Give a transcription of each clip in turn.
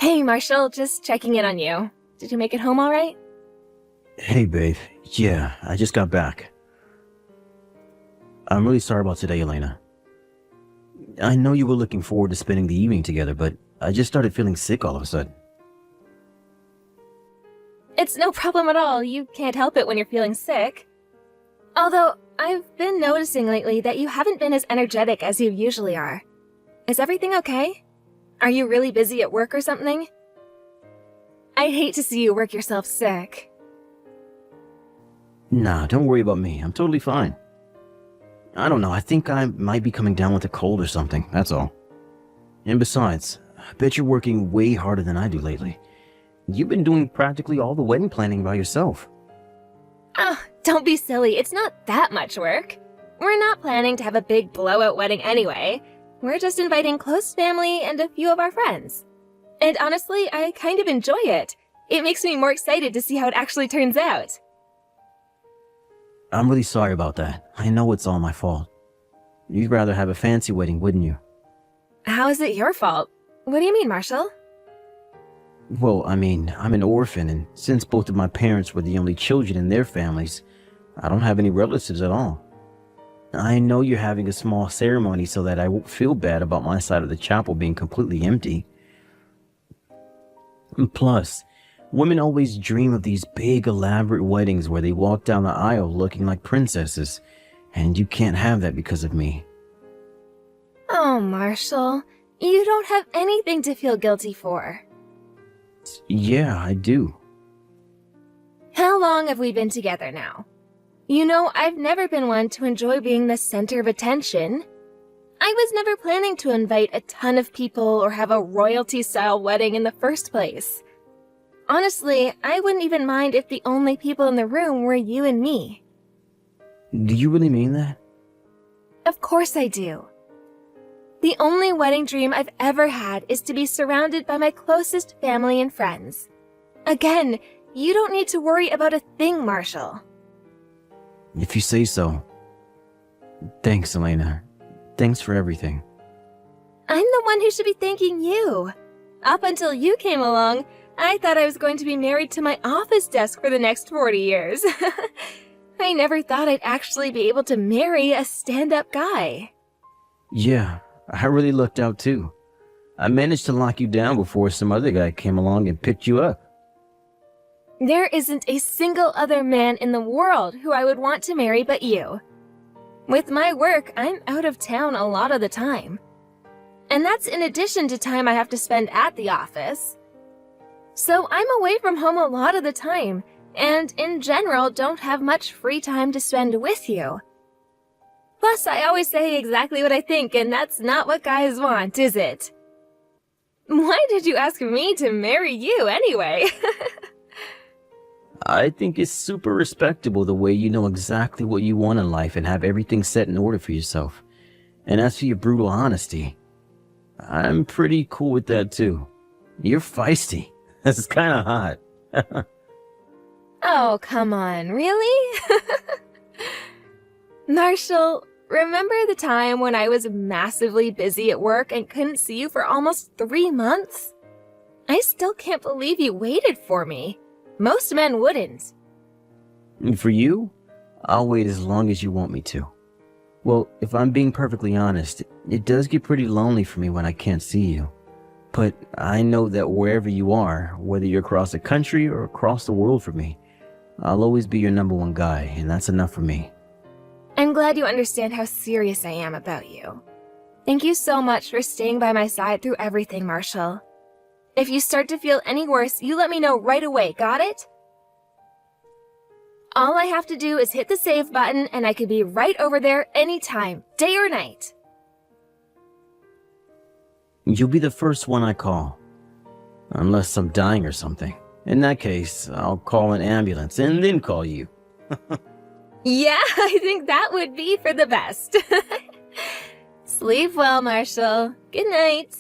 Hey, Marshall, just checking in on you. Did you make it home all right? Hey, babe. Yeah, I just got back. I'm really sorry about today, Elena. I know you were looking forward to spending the evening together, but I just started feeling sick all of a sudden. It's no problem at all. You can't help it when you're feeling sick. Although, I've been noticing lately that you haven't been as energetic as you usually are. Is everything okay? Are you really busy at work or something? I'd hate to see you work yourself sick. Nah, don't worry about me. I'm totally fine. I don't know, I think I might be coming down with a cold or something, that's all. And besides, I bet you're working way harder than I do lately. You've been doing practically all the wedding planning by yourself. Oh, don't be silly. It's not that much work. We're not planning to have a big blowout wedding anyway. We're just inviting close family and a few of our friends. And honestly, I kind of enjoy it. It makes me more excited to see how it actually turns out. I'm really sorry about that. I know it's all my fault. You'd rather have a fancy wedding, wouldn't you? How is it your fault? What do you mean, Marshall? Well, I mean, I'm an orphan, and since both of my parents were the only children in their families, I don't have any relatives at all. I know you're having a small ceremony so that I won't feel bad about my side of the chapel being completely empty. Plus, women always dream of these big, elaborate weddings where they walk down the aisle looking like princesses, and you can't have that because of me. Oh, Marshall, you don't have anything to feel guilty for. Yeah, I do. How long have we been together now? You know, I've never been one to enjoy being the center of attention. I was never planning to invite a ton of people or have a royalty-style wedding in the first place. Honestly, I wouldn't even mind if the only people in the room were you and me. Do you really mean that? Of course I do. The only wedding dream I've ever had is to be surrounded by my closest family and friends. Again, you don't need to worry about a thing, Marshall. If you say so. Thanks, Elena. Thanks for everything. I'm the one who should be thanking you. Up until you came along, I thought I was going to be married to my office desk for the next 40 years. I never thought I'd actually be able to marry a stand-up guy. Yeah, I really lucked out too. I managed to lock you down before some other guy came along and picked you up. There isn't a single other man in the world who I would want to marry but you. With my work, I'm out of town a lot of the time. And that's in addition to time I have to spend at the office. So I'm away from home a lot of the time, and in general don't have much free time to spend with you. Plus, I always say exactly what I think, and that's not what guys want, is it? Why did you ask me to marry you anyway? I think it's super respectable the way you know exactly what you want in life and have everything set in order for yourself. And as for your brutal honesty, I'm pretty cool with that too. You're feisty. That's kind of hot. Oh, come on, really? Marshall, remember the time when I was massively busy at work and couldn't see you for almost 3 months? I still can't believe you waited for me. Most men wouldn't. And for you, I'll wait as long as you want me to. Well, if I'm being perfectly honest, it does get pretty lonely for me when I can't see you. But I know that wherever you are, whether you're across the country or across the world for me, I'll always be your #1 guy, and that's enough for me. I'm glad you understand how serious I am about you. Thank you so much for staying by my side through everything, Marshall. If you start to feel any worse, you let me know right away, got it? All I have to do is hit the save button and I could be right over there anytime, day or night. You'll be the first one I call. Unless I'm dying or something. In that case, I'll call an ambulance and then call you. Yeah, I think that would be for the best. Sleep well, Marshall. Good night.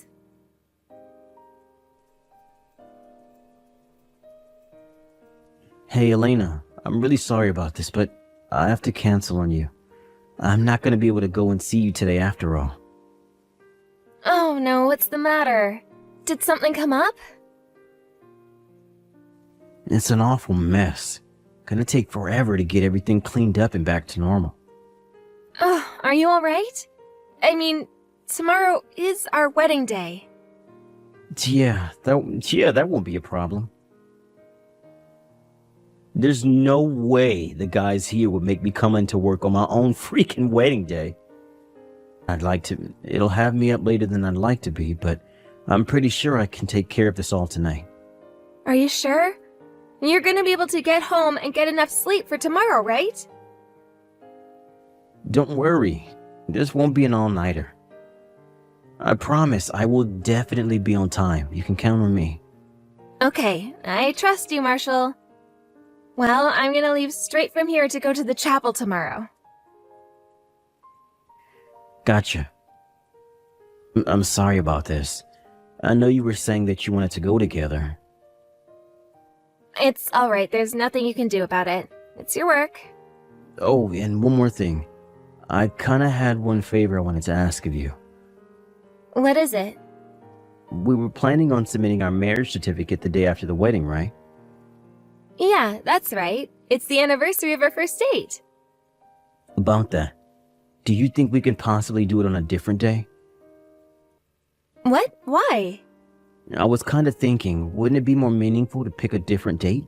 Hey, Elena, I'm really sorry about this, but I have to cancel on you. I'm not going to be able to go and see you today after all. Oh no, what's the matter? Did something come up? It's an awful mess. Gonna take forever to get everything cleaned up and back to normal. Oh, are you alright? I mean, tomorrow is our wedding day. Yeah, that won't be a problem. There's no way the guys here would make me come into work on my own freaking wedding day. It'll have me up later than I'd like to be, but I'm pretty sure I can take care of this all tonight. Are you sure? You're gonna be able to get home and get enough sleep for tomorrow, right? Don't worry, this won't be an all-nighter. I promise I will definitely be on time. You can count on me. Okay, I trust you, Marshall. Well, I'm gonna leave straight from here to go to the chapel tomorrow. Gotcha. I'm sorry about this. I know you were saying that you wanted to go together. It's alright, there's nothing you can do about it. It's your work. Oh, and one more thing. I kinda had one favor I wanted to ask of you. What is it? We were planning on submitting our marriage certificate the day after the wedding, right? Yeah, that's right. It's the anniversary of our first date. About that, do you think we could possibly do it on a different day? What? Why? I was kind of thinking, wouldn't it be more meaningful to pick a different date?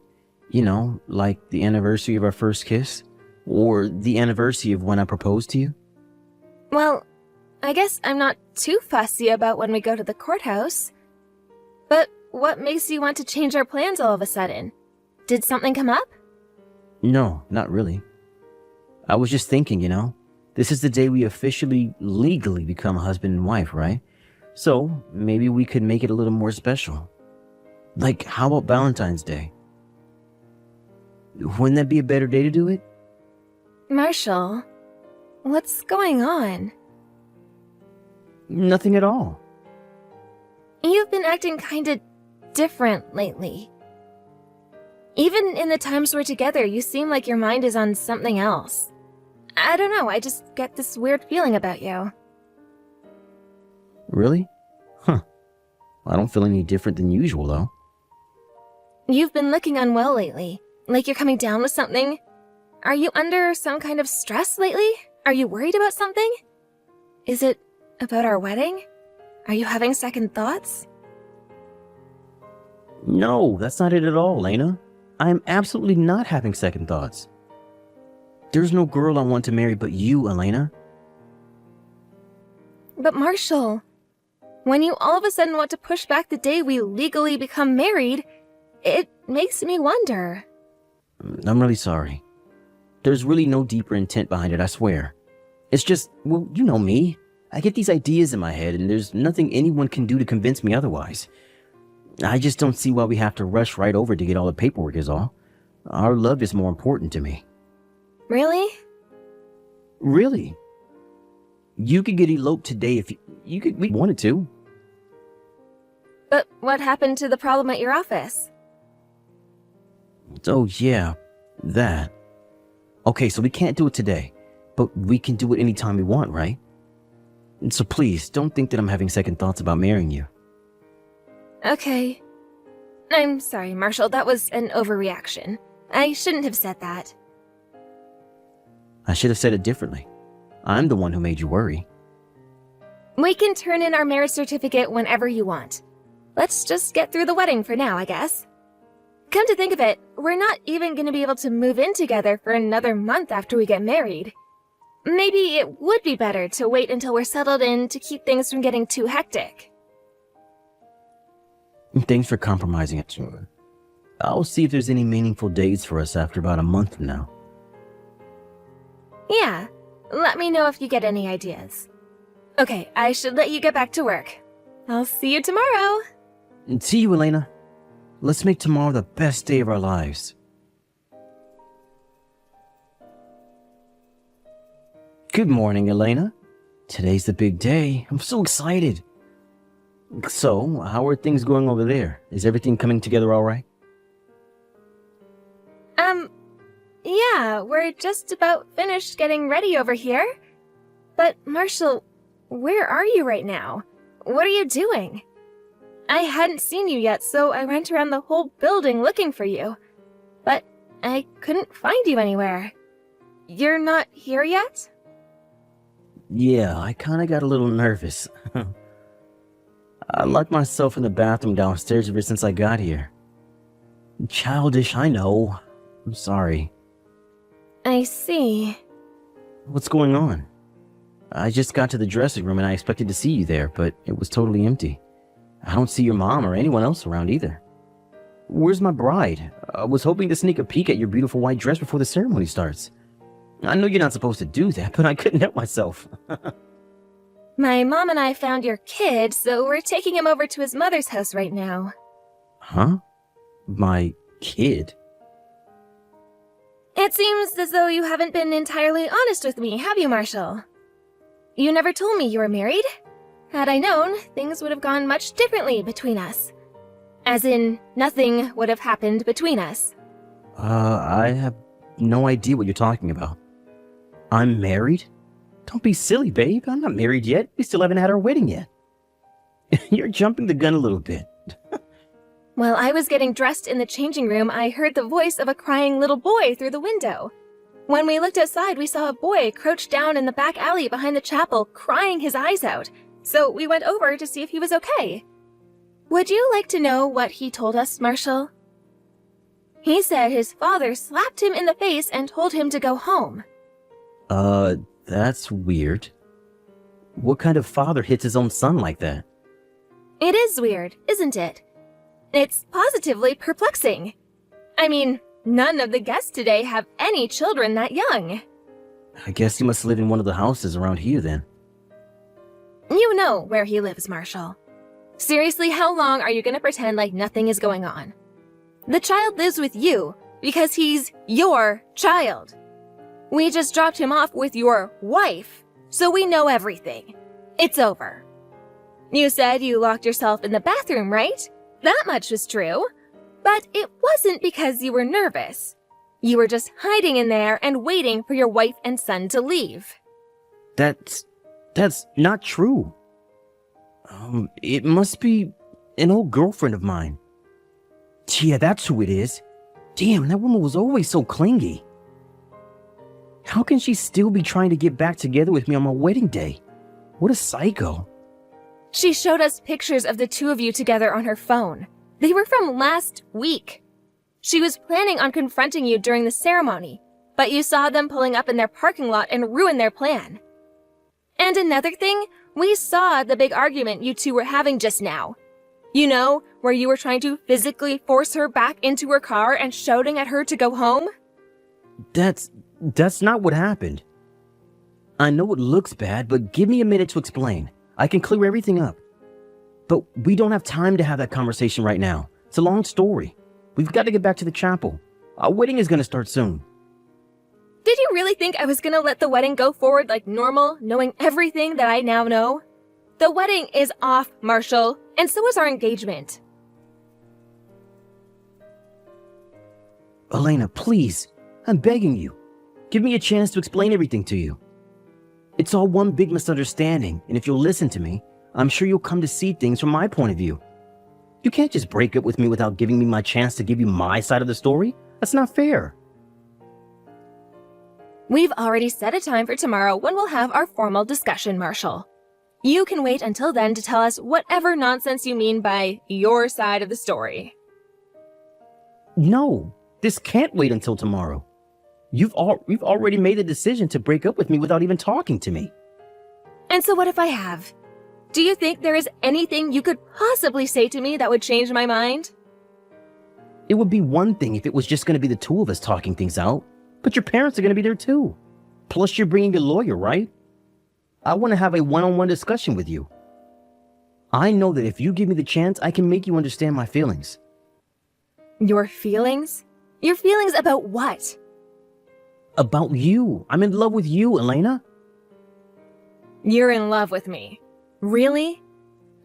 You know, like the anniversary of our first kiss? Or the anniversary of when I proposed to you? Well, I guess I'm not too fussy about when we go to the courthouse. But what makes you want to change our plans all of a sudden? Did something come up? No, not really. I was just thinking, this is the day we officially, legally become husband and wife, right? So, maybe we could make it a little more special. Like, how about Valentine's Day? Wouldn't that be a better day to do it? Marshall, what's going on? Nothing at all. You've been acting kinda different lately. Even in the times we're together, you seem like your mind is on something else. I don't know, I just get this weird feeling about you. Really? Huh. I don't feel any different than usual, though. You've been looking unwell lately, like you're coming down with something. Are you under some kind of stress lately? Are you worried about something? Is it about our wedding? Are you having second thoughts? No, that's not it at all, Lena. I am absolutely not having second thoughts. There's no girl I want to marry but you, Elena. But Marshall, when you all of a sudden want to push back the day we legally become married, it makes me wonder. I'm really sorry. There's really no deeper intent behind it, I swear. It's just, well, you know me. I get these ideas in my head and there's nothing anyone can do to convince me otherwise. I just don't see why we have to rush right over to get all the paperwork is all. Our love is more important to me. Really? Really? You could get eloped today if we wanted to. But what happened to the problem at your office? Oh yeah, that. Okay, so we can't do it today, but we can do it anytime we want, right? So please, don't think that I'm having second thoughts about marrying you. Okay. I'm sorry, Marshall, that was an overreaction. I shouldn't have said that. I should have said it differently. I'm the one who made you worry. We can turn in our marriage certificate whenever you want. Let's just get through the wedding for now, I guess. Come to think of it, we're not even going to be able to move in together for another month after we get married. Maybe it would be better to wait until we're settled in to keep things from getting too hectic. Thanks for compromising it. I'll see if there's any meaningful dates for us after about a month from now. Yeah, let me know if you get any ideas. Okay, I should let you get back to work. I'll see you tomorrow. See you, Elena. Let's make tomorrow the best day of our lives. Good morning, Elena. Today's the big day. I'm so excited. So, how are things going over there? Is everything coming together all right? Yeah, we're just about finished getting ready over here. But, Marshall, where are you right now? What are you doing? I hadn't seen you yet, so I went around the whole building looking for you. But I couldn't find you anywhere. You're not here yet? Yeah, I kinda got a little nervous. I locked myself in the bathroom downstairs ever since I got here. Childish, I know. I'm sorry. I see. What's going on? I just got to the dressing room and I expected to see you there, but it was totally empty. I don't see your mom or anyone else around either. Where's my bride? I was hoping to sneak a peek at your beautiful white dress before the ceremony starts. I know you're not supposed to do that, but I couldn't help myself. My mom and I found your kid, so we're taking him over to his mother's house right now. Huh? My kid? It seems as though you haven't been entirely honest with me, have you, Marshall? You never told me you were married. Had I known, things would have gone much differently between us. As in, nothing would have happened between us. I have no idea what you're talking about. I'm married? Don't be silly, babe. I'm not married yet. We still haven't had our wedding yet. You're jumping the gun a little bit. While I was getting dressed in the changing room, I heard the voice of a crying little boy through the window. When we looked outside, we saw a boy crouched down in the back alley behind the chapel, crying his eyes out. So we went over to see if he was okay. Would you like to know what he told us, Marshall? He said his father slapped him in the face and told him to go home. That's weird. What kind of father hits his own son like that? It is weird, isn't it? It's positively perplexing. I mean, none of the guests today have any children that young. I guess he must live in one of the houses around here then. You know where he lives, Marshall. Seriously, how long are you going to pretend like nothing is going on? The child lives with you because he's your child. We just dropped him off with your wife, so we know everything. It's over. You said you locked yourself in the bathroom, right? That much was true. But it wasn't because you were nervous. You were just hiding in there and waiting for your wife and son to leave. That's not true. It must be an old girlfriend of mine. Yeah, that's who it is. Damn, that woman was always so clingy. How can she still be trying to get back together with me on my wedding day? What a psycho. She showed us pictures of the two of you together on her phone. They were from last week. She was planning on confronting you during the ceremony, but you saw them pulling up in their parking lot and ruined their plan. And another thing, we saw the big argument you two were having just now. You know, where you were trying to physically force her back into her car and shouting at her to go home? That's not what happened. I know it looks bad, but give me a minute to explain. I can clear everything up. But we don't have time to have that conversation right now. It's a long story. We've got to get back to the chapel. Our wedding is going to start soon. Did you really think I was gonna let the wedding go forward like normal, knowing everything that I now know? The wedding is off, Marshall, and so is our engagement. Elena, please. I'm begging you. Give me a chance to explain everything to you. It's all one big misunderstanding, and if you'll listen to me, I'm sure you'll come to see things from my point of view. You can't just break up with me without giving me my chance to give you my side of the story. That's not fair. We've already set a time for tomorrow when we'll have our formal discussion, Marshall. You can wait until then to tell us whatever nonsense you mean by your side of the story. No, this can't wait until tomorrow. We've already made the decision to break up with me without even talking to me. And so what if I have? Do you think there is anything you could possibly say to me that would change my mind? It would be one thing if it was just going to be the two of us talking things out, but your parents are going to be there too. Plus you're bringing a lawyer, right? I want to have a one-on-one discussion with you. I know that if you give me the chance, I can make you understand my feelings. Your feelings? Your feelings about what? About you. I'm in love with you, Elena. You're in love with me. Really?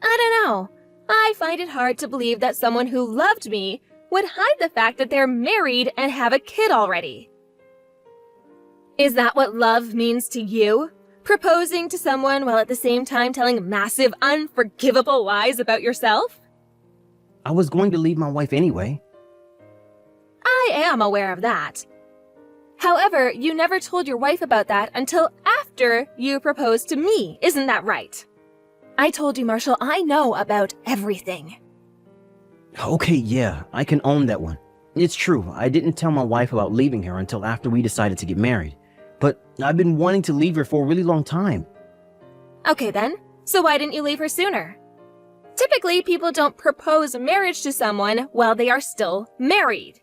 I don't know. I find it hard to believe that someone who loved me would hide the fact that they're married and have a kid already. Is that what love means to you? Proposing to someone while at the same time telling massive, unforgivable lies about yourself? I was going to leave my wife anyway. I am aware of that. However, you never told your wife about that until after you proposed to me, isn't that right? I told you, Marshall, I know about everything. Okay, yeah, I can own that one. It's true, I didn't tell my wife about leaving her until after we decided to get married. But I've been wanting to leave her for a really long time. Okay then, so why didn't you leave her sooner? Typically, people don't propose marriage to someone while they are still married.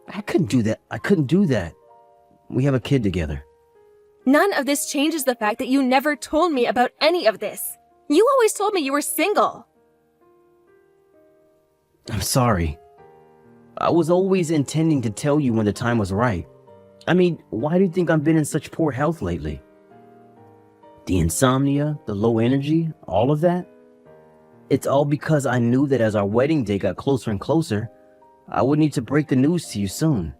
I couldn't do that. We have a kid together. None of this changes the fact that you never told me about any of this. You always told me you were single. I'm sorry. I was always intending to tell you when the time was right. I mean, why do you think I've been in such poor health lately? The insomnia, the low energy, all of that? It's all because I knew that as our wedding day got closer and closer, I would need to break the news to you soon.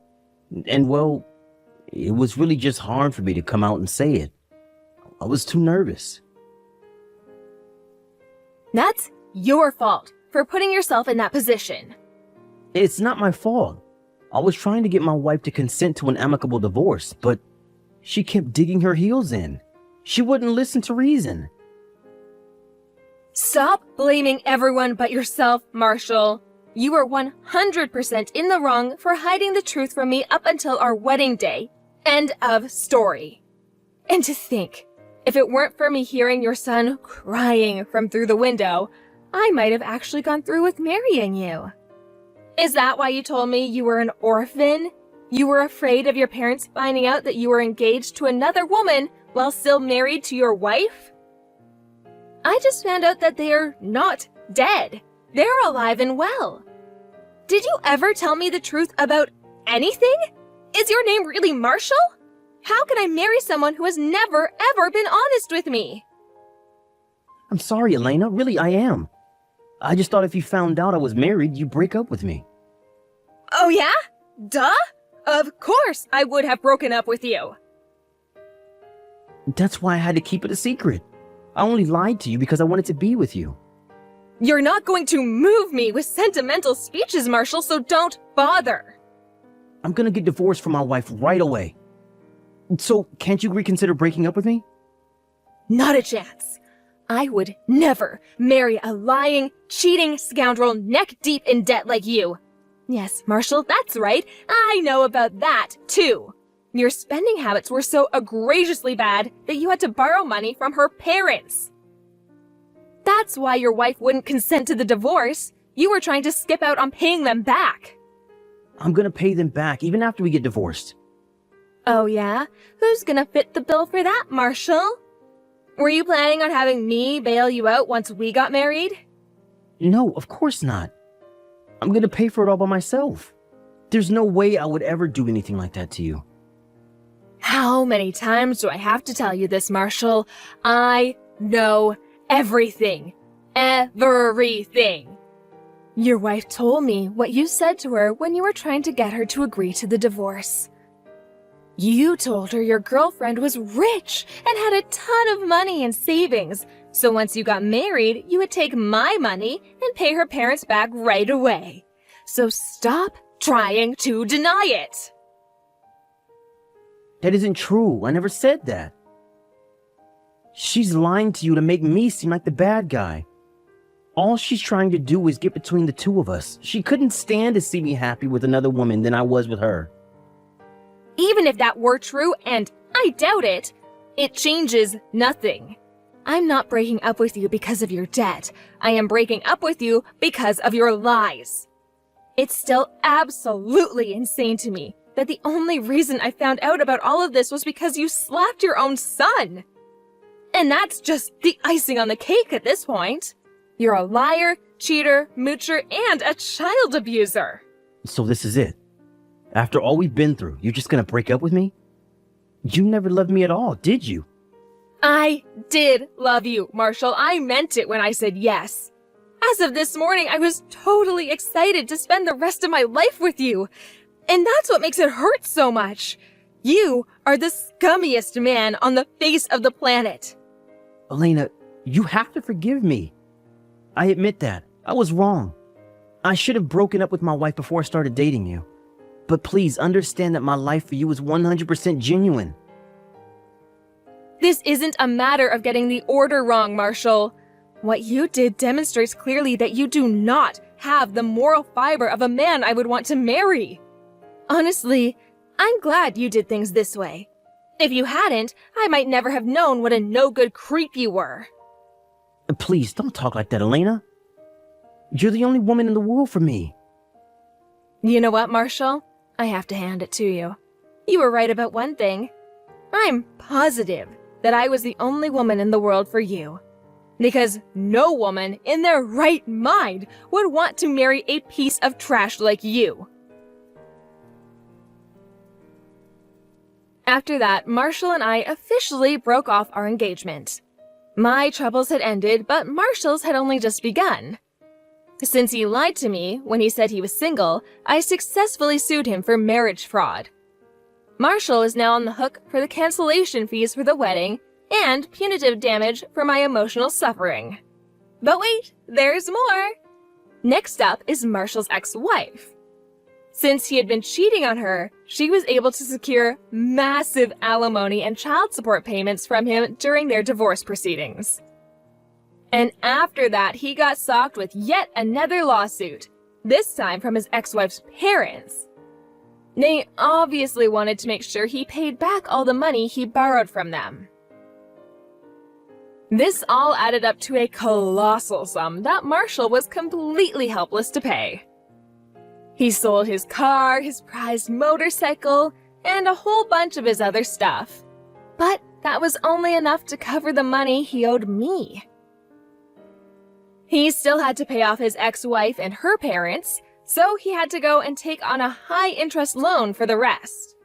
And well, it was really just hard for me to come out and say it. I was too nervous. That's your fault for putting yourself in that position. It's not my fault. I was trying to get my wife to consent to an amicable divorce, but she kept digging her heels in. She wouldn't listen to reason. Stop blaming everyone but yourself, Marshall. You were 100% in the wrong for hiding the truth from me up until our wedding day. End of story. And to think, if it weren't for me hearing your son crying from through the window, I might have actually gone through with marrying you. Is that why you told me you were an orphan? You were afraid of your parents finding out that you were engaged to another woman while still married to your wife? I just found out that they are not dead. They're alive and well. Did you ever tell me the truth about anything? Is your name really Marshall? How can I marry someone who has never, ever been honest with me? I'm sorry, Elena. Really, I am. I just thought if you found out I was married, you'd break up with me. Oh yeah? Duh? Of course I would have broken up with you. That's why I had to keep it a secret. I only lied to you because I wanted to be with you. You're not going to move me with sentimental speeches, Marshall, so don't bother. I'm gonna get divorced from my wife right away. So, can't you reconsider breaking up with me? Not a chance. I would never marry a lying, cheating scoundrel neck-deep in debt like you. Yes, Marshall, that's right. I know about that, too. Your spending habits were so egregiously bad that you had to borrow money from her parents. That's why your wife wouldn't consent to the divorce. You were trying to skip out on paying them back. I'm gonna pay them back even after we get divorced. Oh yeah? Who's gonna fit the bill for that, Marshall? Were you planning on having me bail you out once we got married? No, of course not. I'm gonna pay for it all by myself. There's no way I would ever do anything like that to you. How many times do I have to tell you this, Marshall? I know everything. Everything. Your wife told me what you said to her when you were trying to get her to agree to the divorce. You told her your girlfriend was rich and had a ton of money in savings, so once you got married, you would take my money and pay her parents back right away. So stop trying to deny it. That isn't true. I never said that. She's lying to you to make me seem like the bad guy. All she's trying to do is get between the two of us. She couldn't stand to see me happy with another woman than I was with her. Even if that were true, and I doubt it, it changes nothing. I'm not breaking up with you because of your debt. I am breaking up with you because of your lies. It's still absolutely insane to me that the only reason I found out about all of this was because you slapped your own son. And that's just the icing on the cake at this point. You're a liar, cheater, moocher, and a child abuser. So this is it. After all we've been through, you're just gonna break up with me? You never loved me at all, did you? I did love you, Marshall. I meant it when I said yes. As of this morning, I was totally excited to spend the rest of my life with you. And that's what makes it hurt so much. You are the scummiest man on the face of the planet. Elena, you have to forgive me. I admit that. I was wrong. I should have broken up with my wife before I started dating you. But please understand that my life for you is 100% genuine. This isn't a matter of getting the order wrong, Marshall. What you did demonstrates clearly that you do not have the moral fiber of a man I would want to marry. Honestly, I'm glad you did things this way. If you hadn't, I might never have known what a no-good creep you were. Please, don't talk like that, Elena. You're the only woman in the world for me. You know what, Marshall? I have to hand it to you. You were right about one thing. I'm positive that I was the only woman in the world for you. Because no woman in their right mind would want to marry a piece of trash like you. After that, Marshall and I officially broke off our engagement. My troubles had ended, but Marshall's had only just begun. Since he lied to me when he said he was single, I successfully sued him for marriage fraud. Marshall is now on the hook for the cancellation fees for the wedding and punitive damage for my emotional suffering. But wait, there's more! Next up is Marshall's ex-wife. Since he had been cheating on her, she was able to secure massive alimony and child support payments from him during their divorce proceedings. And after that, he got socked with yet another lawsuit, this time from his ex-wife's parents. They obviously wanted to make sure he paid back all the money he borrowed from them. This all added up to a colossal sum that Marshall was completely helpless to pay. He sold his car, his prized motorcycle, and a whole bunch of his other stuff. But that was only enough to cover the money he owed me. He still had to pay off his ex-wife and her parents, so he had to go and take on a high-interest loan for the rest.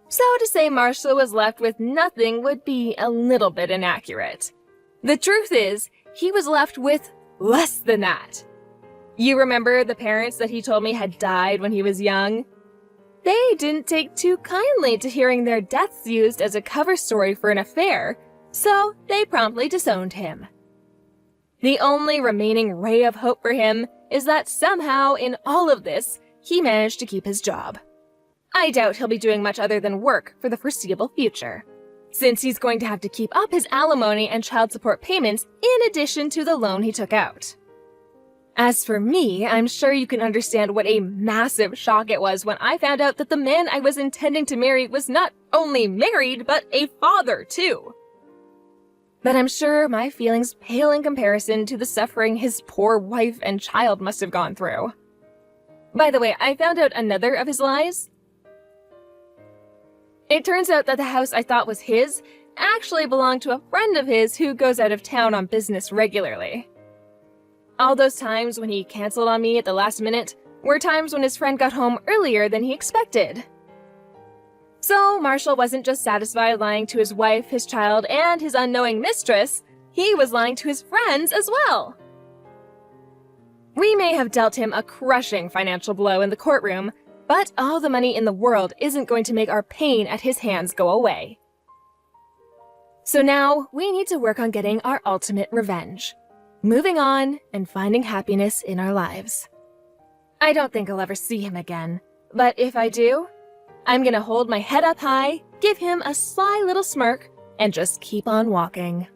So to say Marshall was left with nothing would be a little bit inaccurate. The truth is, he was left with less than that. You remember the parents that he told me had died when he was young? They didn't take too kindly to hearing their deaths used as a cover story for an affair, so they promptly disowned him. The only remaining ray of hope for him is that somehow in all of this, he managed to keep his job. I doubt he'll be doing much other than work for the foreseeable future, since he's going to have to keep up his alimony and child support payments in addition to the loan he took out. As for me, I'm sure you can understand what a massive shock it was when I found out that the man I was intending to marry was not only married, but a father too. But I'm sure my feelings pale in comparison to the suffering his poor wife and child must have gone through. By the way, I found out another of his lies. It turns out that the house I thought was his actually belonged to a friend of his who goes out of town on business regularly. All those times when he canceled on me at the last minute were times when his friend got home earlier than he expected. So Marshall wasn't just satisfied lying to his wife, his child, and his unknowing mistress, he was lying to his friends as well. We may have dealt him a crushing financial blow in the courtroom, but all the money in the world isn't going to make our pain at his hands go away. So now we need to work on getting our ultimate revenge. Moving on and finding happiness in our lives. I don't think I'll ever see him again, but if I do, I'm gonna hold my head up high, give him a sly little smirk, and just keep on walking.